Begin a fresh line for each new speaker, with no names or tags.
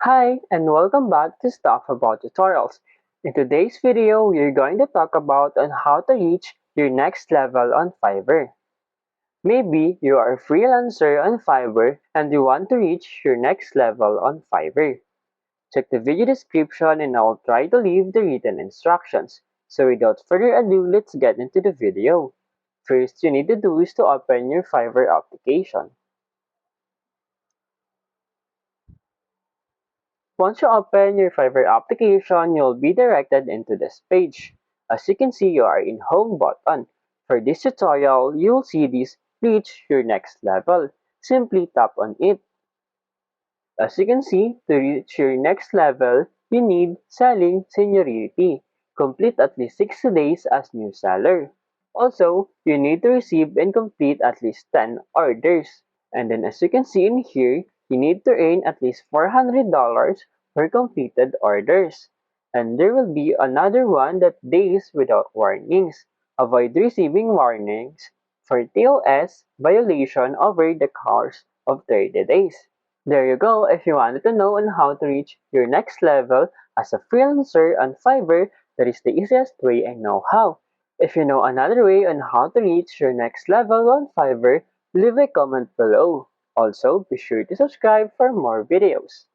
Hi, and welcome back to Stuff About Tutorials. In today's video, we're going to talk about on how to reach your next level on Fiverr. Maybe you are a freelancer on Fiverr and you want to reach your next level on Fiverr. Check the video description and I'll try to leave the written instructions. So without further ado, let's get into the video. First you need to do is to open your Fiverr application. Once you open your Fiverr application, you'll be directed into this page. As you can see, you are in Home button. For this tutorial, you'll see this Reach Your Next Level. Simply tap on it. As you can see, to reach your next level, you need Selling Seniority. Complete at least 60 days as new seller. Also, you need to receive and complete at least 10 orders. And then as you can see in here, you need to earn at least $400 per completed orders. And there will be another one that days without warnings. Avoid receiving warnings for TOS violation over the course of 30 days. There you go. If you wanted to know on how to reach your next level as a freelancer on Fiverr, that is the easiest way I know how. If you know another way on how to reach your next level on Fiverr, leave a comment below. Also, be sure to subscribe for more videos.